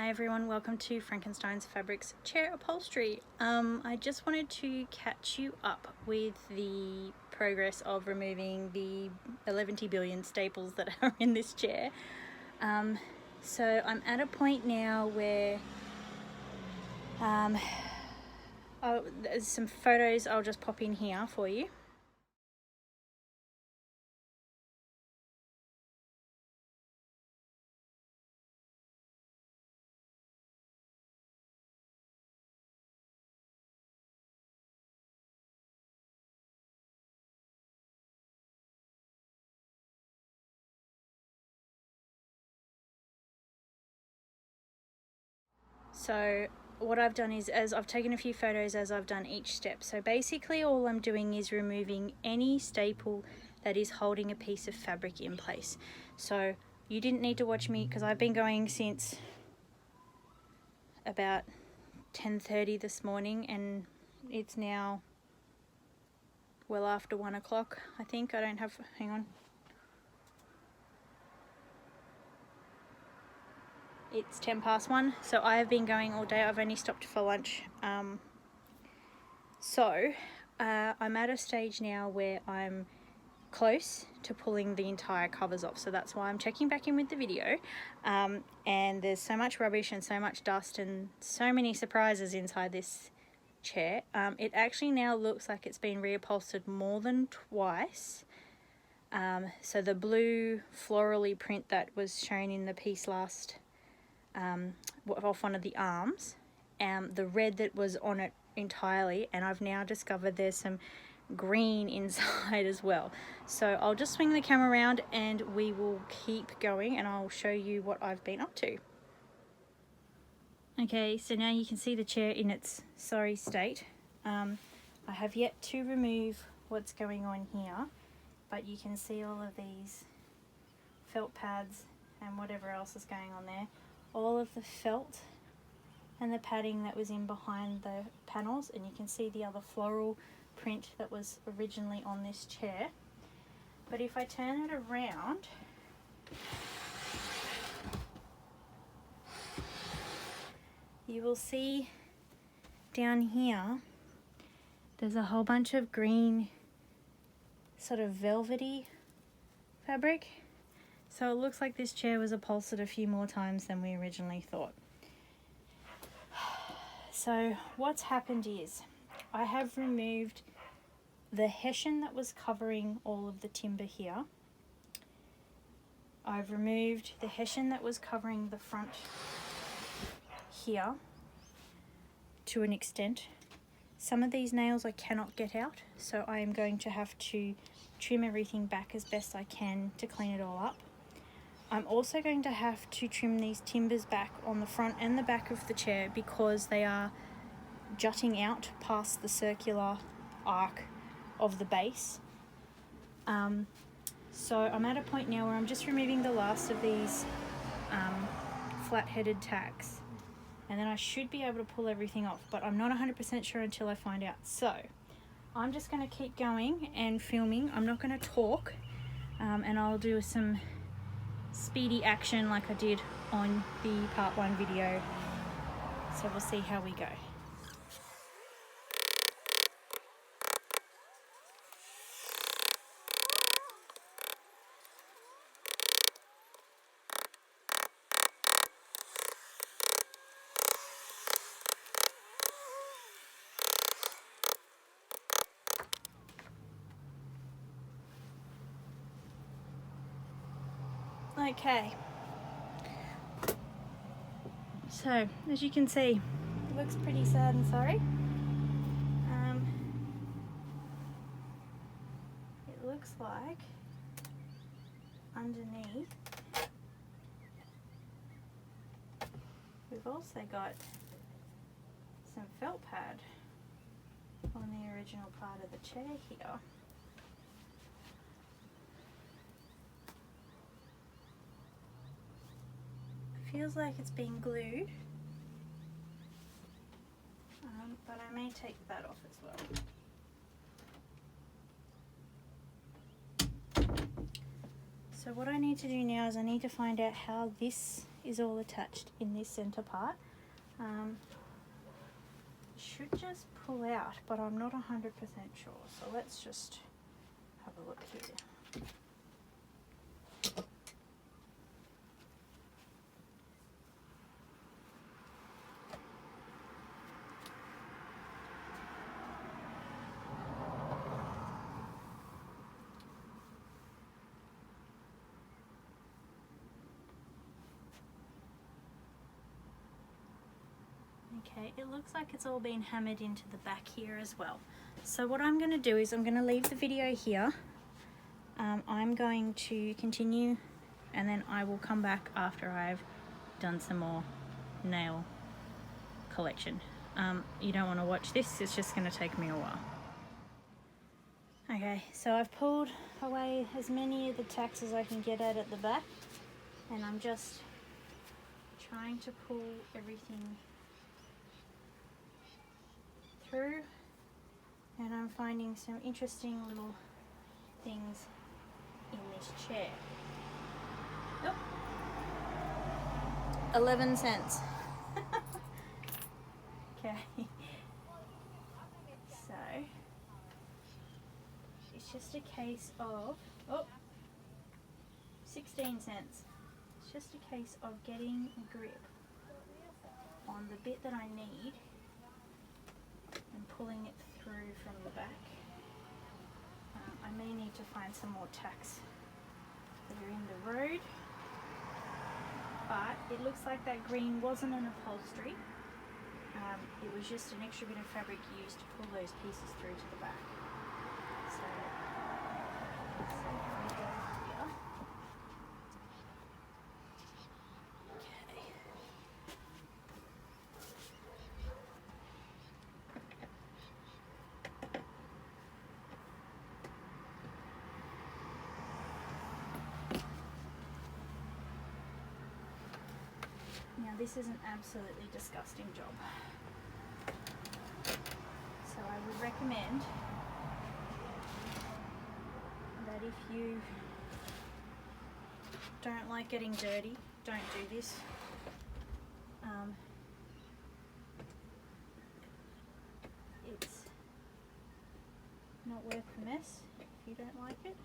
Hi everyone, welcome to Frankenstein's Fabrics Chair Upholstery. I just wanted to catch you up with the progress of removing the 11 billion staples that are in this chair. So I'm at a point now where there's some photos I'll just pop in here for you. So what I've done is, as I've taken a few photos as I've done each step. So basically all I'm doing is removing any staple that is holding a piece of fabric in place. So you didn't need to watch me because I've been going since about 10:30 this morning and it's now well after 1 o'clock, I think. I don't have, hang on. It's 1:10, so I have been going all day. I've only stopped for lunch. I'm at a stage now where I'm close to pulling the entire covers off, so that's why I'm checking back in with the video. And there's so much rubbish and so much dust and so many surprises inside this chair. It actually now looks like it's been reupholstered more than twice. So the blue florally print that was shown in the piece last off one of the arms, the red that was on it entirely, and I've now discovered there's some green inside as well. So I'll just swing the camera around and we will keep going and I'll show you what I've been up to. Okay, so now you can see the chair in its sorry state. I have yet to remove what's going on here, but you can see all of these felt pads and whatever else is going on there. All of the felt and the padding that was in behind the panels, and you can see the other floral print that was originally on this chair. But if I turn it around, you will see down here there's a whole bunch of green sort of velvety fabric. So it looks like this chair was upholstered a few more times than we originally thought. So what's happened is I have removed the hessian that was covering all of the timber here. I've removed the hessian that was covering the front here to an extent. Some of these nails I cannot get out, so I am going to have to trim everything back as best I can to clean it all up. I'm also going to have to trim these timbers back on the front and the back of the chair because they are jutting out past the circular arc of the base. So I'm at a point now where I'm just removing the last of these flat-headed tacks, and then I should be able to pull everything off, but I'm not 100% sure until I find out. So I'm just going to keep going and filming. I'm not going to talk, and I'll do some speedy action like I did on the part 1 video. So we'll see how we go. Okay, so as you can see, it looks pretty sad and sorry. It looks like underneath we've also got some felt pad on the original part of the chair here. Feels like it's been glued, but I may take that off as well. So what I need to do now is I need to find out how this is all attached in this center part. Should just pull out, but I'm not 100% sure, so let's just have a look here. Okay, it looks like it's all been hammered into the back here as well. So what I'm going to do is I'm going to leave the video here. I'm going to continue, and then I will come back after I've done some more nail collection. You don't want to watch this, it's just going to take me a while. Okay, so I've pulled away as many of the tacks as I can get at the back, and I'm just trying to pull everything through, and I'm finding some interesting little things in this chair. Oh, 11 cents. Okay, so it's just a case of 16 cents. It's just a case of getting a grip on the bit that I need and pulling it through from the back. I may need to find some more tacks that are in the road, but it looks like that green wasn't an upholstery. It was just an extra bit of fabric used to pull those pieces through to the back. So let's see how we go here. Okay. Now this is an absolutely disgusting job. So I would recommend that if you don't like getting dirty, don't do this. It's not worth the mess if you don't like it.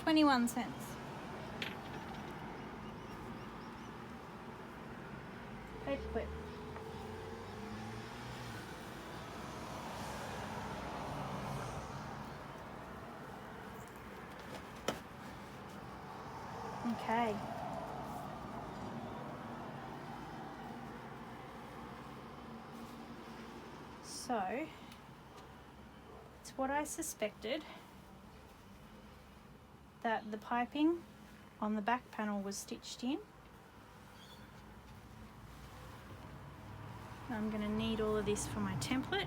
$0.21. Paper clip. Okay. So, it's what I suspected, that the piping on the back panel was stitched in. I'm going to need all of this for my template.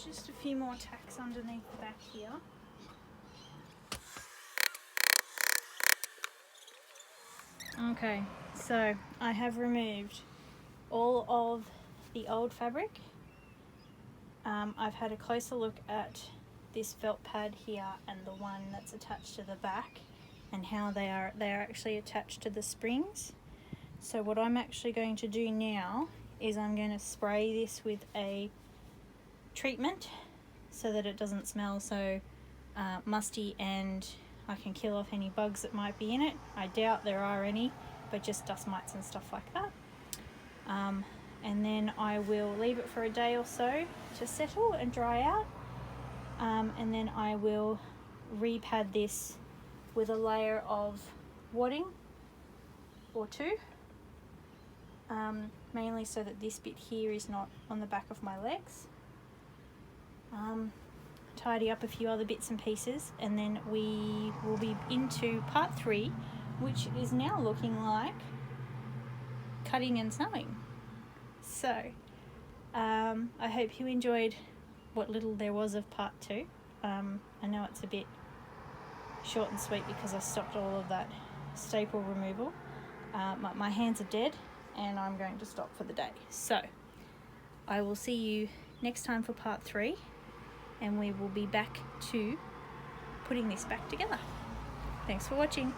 Just a few more tacks underneath the back here. Okay, so I have removed all of the old fabric. I've had a closer look at this felt pad here and the one that's attached to the back, and how they are actually attached to the springs. So what I'm actually going to do now is I'm going to spray this with a treatment so that it doesn't smell so musty, and I can kill off any bugs that might be in it. I doubt there are any, but just dust mites and stuff like that. and then I will leave it for a day or so to settle and dry out, and then I will repad this with a layer of wadding or two, mainly so that this bit here is not on the back of my legs. Tidy up a few other bits and pieces, and then we will be into part 3, which is now looking like cutting and sewing. So I hope you enjoyed what little there was of part 2. I know it's a bit short and sweet because I stopped all of that staple removal. My hands are dead and I'm going to stop for the day. So I will see you next time for part 3, and we will be back to putting this back together. Thanks for watching.